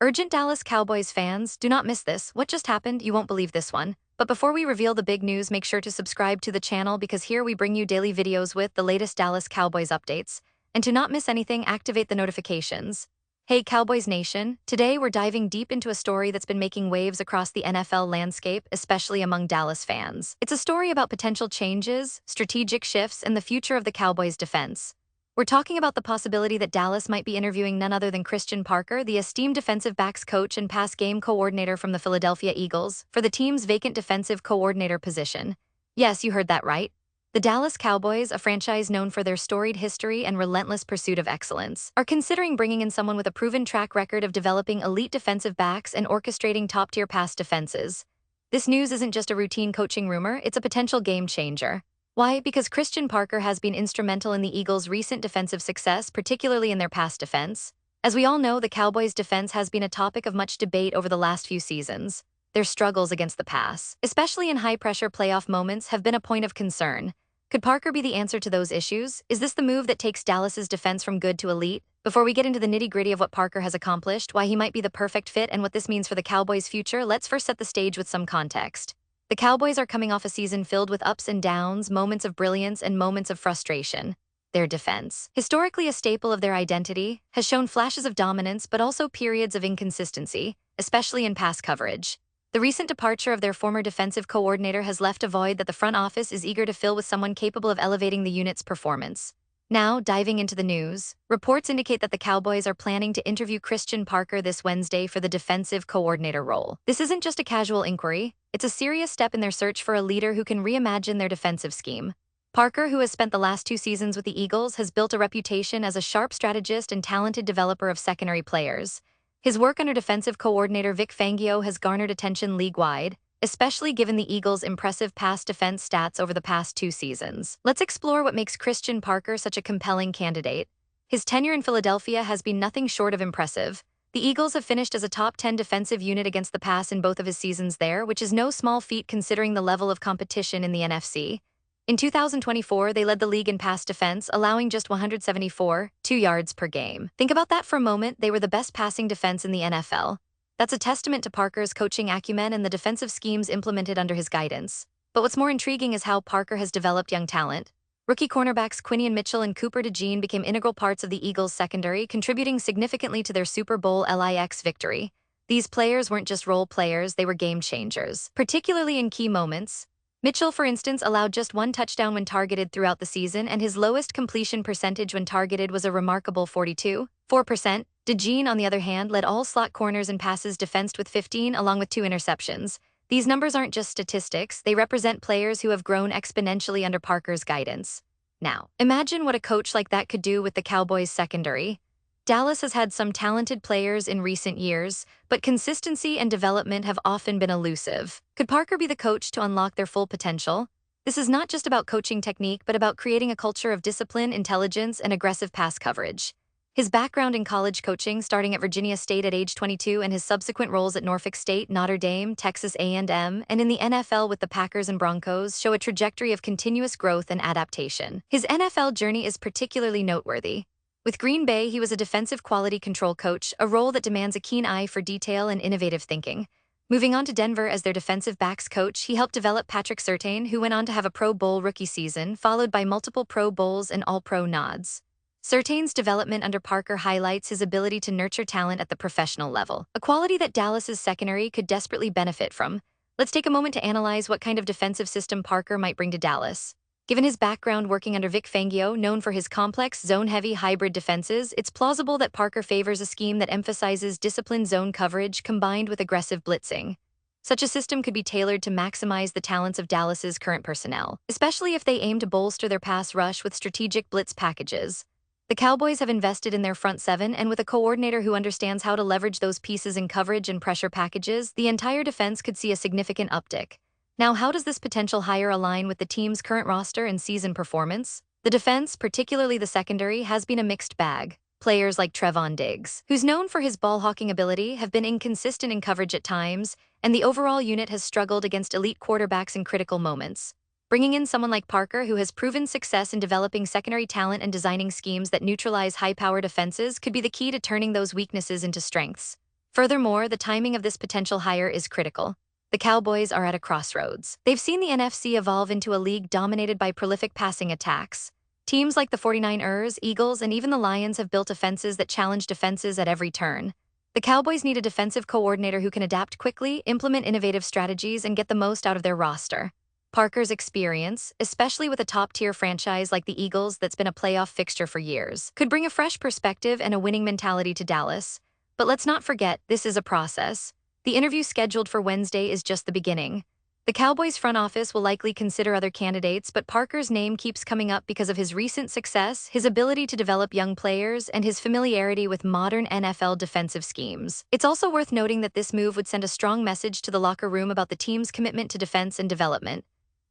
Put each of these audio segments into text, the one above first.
Urgent Dallas Cowboys fans, do not miss this. What just happened? You won't believe this one. But before we reveal the big news, make sure to subscribe to the channel because here we bring you daily videos with the latest Dallas Cowboys updates. And to not miss anything, activate the notifications. Hey Cowboys Nation, today we're diving deep into a story that's been making waves across the NFL landscape, especially among Dallas fans. It's a story about potential changes, strategic shifts, and the future of the Cowboys' defense. We're talking about the possibility that Dallas might be interviewing none other than Christian Parker, the esteemed defensive backs coach and pass game coordinator from the Philadelphia Eagles, for the team's vacant defensive coordinator position. Yes, you heard that right. The Dallas Cowboys, a franchise known for their storied history and relentless pursuit of excellence, are considering bringing in someone with a proven track record of developing elite defensive backs and orchestrating top-tier pass defenses. This news isn't just a routine coaching rumor, it's a potential game changer. Why? Because Christian Parker has been instrumental in the Eagles' recent defensive success, particularly in their pass defense. As we all know, the Cowboys' defense has been a topic of much debate over the last few seasons. Their struggles against the pass, especially in high-pressure playoff moments, have been a point of concern. Could Parker be the answer to those issues? Is this the move that takes Dallas's defense from good to elite? Before we get into the nitty-gritty of what Parker has accomplished, why he might be the perfect fit, and what this means for the Cowboys' future, let's first set the stage with some context. The Cowboys are coming off a season filled with ups and downs, moments of brilliance and moments of frustration. Their defense, historically a staple of their identity, has shown flashes of dominance but also periods of inconsistency, especially in pass coverage. The recent departure of their former defensive coordinator has left a void that the front office is eager to fill with someone capable of elevating the unit's performance. Now, diving into the news, reports indicate that the Cowboys are planning to interview Christian Parker this Wednesday for the defensive coordinator role. This isn't just a casual inquiry, it's a serious step in their search for a leader who can reimagine their defensive scheme. Parker, who has spent the last 2 seasons with the Eagles, has built a reputation as a sharp strategist and talented developer of secondary players. His work under defensive coordinator Vic Fangio has garnered attention league-wide, especially given the Eagles' impressive pass defense stats over the past 2 seasons. Let's explore what makes Christian Parker such a compelling candidate. His tenure in Philadelphia has been nothing short of impressive. The Eagles have finished as a top 10 defensive unit against the pass in both of his seasons there, which is no small feat considering the level of competition in the NFC. In 2024, they led the league in pass defense, allowing just 174 yards per game. Think about that for a moment, they were the best passing defense in the NFL. That's a testament to Parker's coaching acumen and the defensive schemes implemented under his guidance. But what's more intriguing is how Parker has developed young talent. Rookie cornerbacks Quinion Mitchell and Cooper DeJean became integral parts of the Eagles' secondary, contributing significantly to their Super Bowl LIX victory. These players weren't just role players, they were game changers, particularly in key moments. Mitchell, for instance, allowed just 1 touchdown when targeted throughout the season, and his lowest completion percentage when targeted was a remarkable 42.4%. DeJean, on the other hand, led all slot corners in passes defensed with 15, along with 2 interceptions. These numbers aren't just statistics, they represent players who have grown exponentially under Parker's guidance. Now, imagine what a coach like that could do with the Cowboys' secondary. Dallas has had some talented players in recent years, but consistency and development have often been elusive. Could Parker be the coach to unlock their full potential? This is not just about coaching technique, but about creating a culture of discipline, intelligence, and aggressive pass coverage. His background in college coaching, starting at Virginia State at age 22 and his subsequent roles at Norfolk State, Notre Dame, Texas A&M, and in the NFL with the Packers and Broncos, show a trajectory of continuous growth and adaptation. His NFL journey is particularly noteworthy. With Green Bay, he was a defensive quality control coach, a role that demands a keen eye for detail and innovative thinking. Moving on to Denver as their defensive backs coach, he helped develop Patrick Surtain, who went on to have a Pro Bowl rookie season, followed by multiple Pro Bowls and All-Pro nods. Surtain's development under Parker highlights his ability to nurture talent at the professional level, a quality that Dallas's secondary could desperately benefit from. Let's take a moment to analyze what kind of defensive system Parker might bring to Dallas. Given his background working under Vic Fangio, known for his complex, zone-heavy hybrid defenses, it's plausible that Parker favors a scheme that emphasizes disciplined zone coverage combined with aggressive blitzing. Such a system could be tailored to maximize the talents of Dallas's current personnel, especially if they aim to bolster their pass rush with strategic blitz packages. The Cowboys have invested in their front 7, and with a coordinator who understands how to leverage those pieces in coverage and pressure packages, the entire defense could see a significant uptick. Now, how does this potential hire align with the team's current roster and season performance? The defense, particularly the secondary, has been a mixed bag. Players like Trevon Diggs, who's known for his ball-hawking ability, have been inconsistent in coverage at times, and the overall unit has struggled against elite quarterbacks in critical moments. Bringing in someone like Parker, who has proven success in developing secondary talent and designing schemes that neutralize high-powered offenses, could be the key to turning those weaknesses into strengths. Furthermore, the timing of this potential hire is critical. The Cowboys are at a crossroads. They've seen the NFC evolve into a league dominated by prolific passing attacks. Teams like the 49ers, Eagles, and even the Lions have built offenses that challenge defenses at every turn. The Cowboys need a defensive coordinator who can adapt quickly, implement innovative strategies, and get the most out of their roster. Parker's experience, especially with a top-tier franchise like the Eagles that's been a playoff fixture for years, could bring a fresh perspective and a winning mentality to Dallas. But let's not forget, this is a process. The interview scheduled for Wednesday is just the beginning. The Cowboys front office will likely consider other candidates, but Parker's name keeps coming up because of his recent success, his ability to develop young players, and his familiarity with modern NFL defensive schemes. It's also worth noting that this move would send a strong message to the locker room about the team's commitment to defense and development.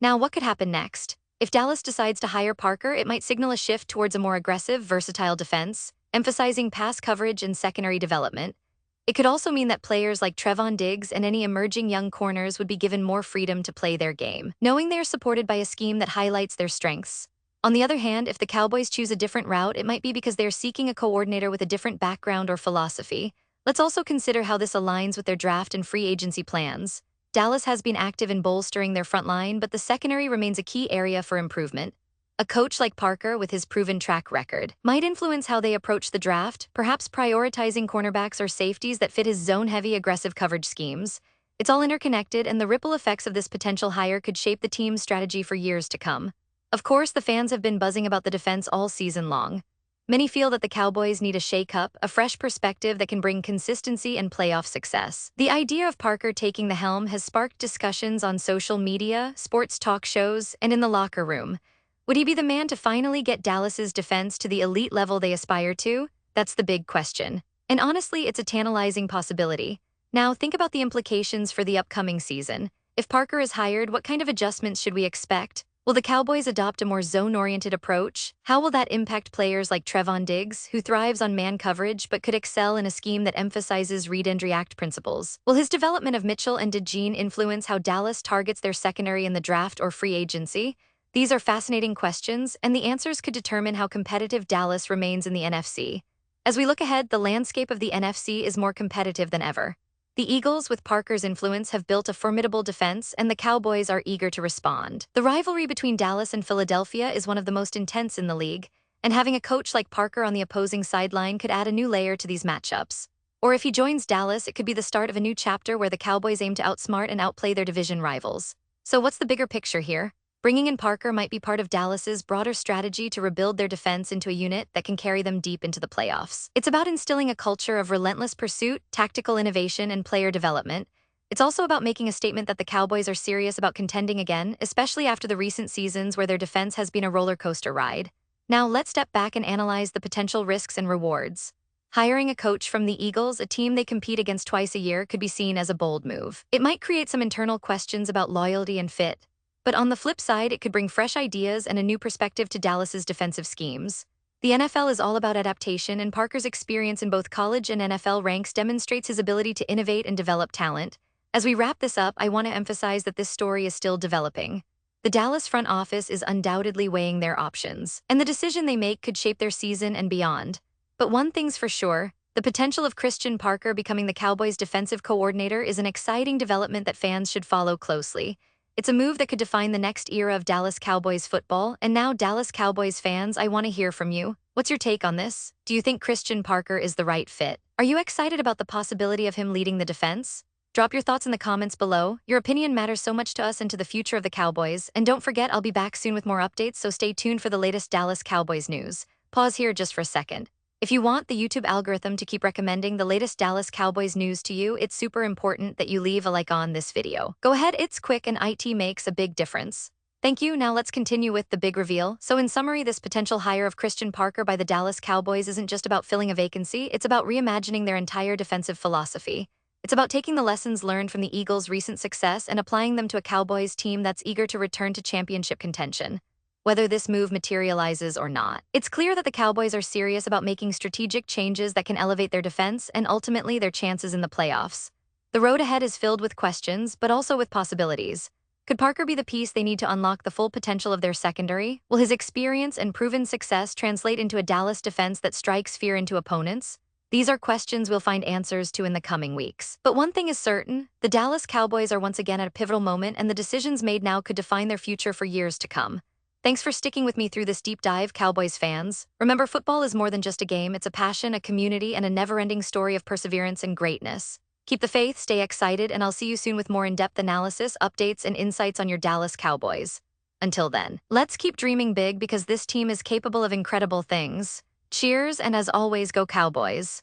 Now, what could happen next? If Dallas decides to hire Parker, it might signal a shift towards a more aggressive, versatile defense, emphasizing pass coverage and secondary development. It could also mean that players like Trevon Diggs and any emerging young corners would be given more freedom to play their game, knowing they are supported by a scheme that highlights their strengths. On the other hand, if the Cowboys choose a different route, it might be because they are seeking a coordinator with a different background or philosophy. Let's also consider how this aligns with their draft and free agency plans. Dallas has been active in bolstering their front line, but the secondary remains a key area for improvement. A coach like Parker, with his proven track record, might influence how they approach the draft, perhaps prioritizing cornerbacks or safeties that fit his zone-heavy aggressive coverage schemes. It's all interconnected, and the ripple effects of this potential hire could shape the team's strategy for years to come. Of course, the fans have been buzzing about the defense all season long. Many feel that the Cowboys need a shake-up, a fresh perspective that can bring consistency and playoff success. The idea of Parker taking the helm has sparked discussions on social media, sports talk shows, and in the locker room. Would he be the man to finally get Dallas's defense to the elite level they aspire to? That's the big question. And honestly, it's a tantalizing possibility. Now, think about the implications for the upcoming season. If Parker is hired, what kind of adjustments should we expect? Will the Cowboys adopt a more zone-oriented approach? How will that impact players like Trevon Diggs, who thrives on man coverage but could excel in a scheme that emphasizes read and react principles? Will his development of Mitchell and DeJean influence how Dallas targets their secondary in the draft or free agency? These are fascinating questions, and the answers could determine how competitive Dallas remains in the NFC. As we look ahead, the landscape of the NFC is more competitive than ever. The Eagles, with Parker's influence, have built a formidable defense, and the Cowboys are eager to respond. The rivalry between Dallas and Philadelphia is one of the most intense in the league, and having a coach like Parker on the opposing sideline could add a new layer to these matchups. Or if he joins Dallas, it could be the start of a new chapter where the Cowboys aim to outsmart and outplay their division rivals. So what's the bigger picture here? Bringing in Parker might be part of Dallas's broader strategy to rebuild their defense into a unit that can carry them deep into the playoffs. It's about instilling a culture of relentless pursuit, tactical innovation, and player development. It's also about making a statement that the Cowboys are serious about contending again, especially after the recent seasons where their defense has been a roller coaster ride. Now, let's step back and analyze the potential risks and rewards. Hiring a coach from the Eagles, a team they compete against twice a year, could be seen as a bold move. It might create some internal questions about loyalty and fit. But on the flip side, it could bring fresh ideas and a new perspective to Dallas's defensive schemes. The NFL is all about adaptation, and Parker's experience in both college and NFL ranks demonstrates his ability to innovate and develop talent. As we wrap this up, I want to emphasize that this story is still developing. The Dallas front office is undoubtedly weighing their options, and the decision they make could shape their season and beyond. But one thing's for sure, the potential of Christian Parker becoming the Cowboys' defensive coordinator is an exciting development that fans should follow closely. It's a move that could define the next era of Dallas Cowboys football, and now Dallas Cowboys fans, I want to hear from you. What's your take on this? Do you think Christian Parker is the right fit? Are you excited about the possibility of him leading the defense? Drop your thoughts in the comments below. Your opinion matters so much to us and to the future of the Cowboys. And don't forget, I'll be back soon with more updates, so stay tuned for the latest Dallas Cowboys news. Pause here just for a second. If you want the YouTube algorithm to keep recommending the latest Dallas Cowboys news to you, it's super important that you leave a like on this video. Go ahead, it's quick and it makes a big difference. Thank you. Now let's continue with the big reveal. So in summary, this potential hire of Christian Parker by the Dallas Cowboys isn't just about filling a vacancy, it's about reimagining their entire defensive philosophy. It's about taking the lessons learned from the Eagles' recent success and applying them to a Cowboys team that's eager to return to championship contention. Whether this move materializes or not, it's clear that the Cowboys are serious about making strategic changes that can elevate their defense and ultimately their chances in the playoffs. The road ahead is filled with questions, but also with possibilities. Could Parker be the piece they need to unlock the full potential of their secondary? Will his experience and proven success translate into a Dallas defense that strikes fear into opponents? These are questions we'll find answers to in the coming weeks. But one thing is certain, the Dallas Cowboys are once again at a pivotal moment, and the decisions made now could define their future for years to come. Thanks for sticking with me through this deep dive, Cowboys fans. Remember, football is more than just a game, it's a passion, a community, and a never-ending story of perseverance and greatness. Keep the faith, stay excited, and I'll see you soon with more in-depth analysis, updates, and insights on your Dallas Cowboys. Until then, let's keep dreaming big because this team is capable of incredible things. Cheers, and as always, go Cowboys.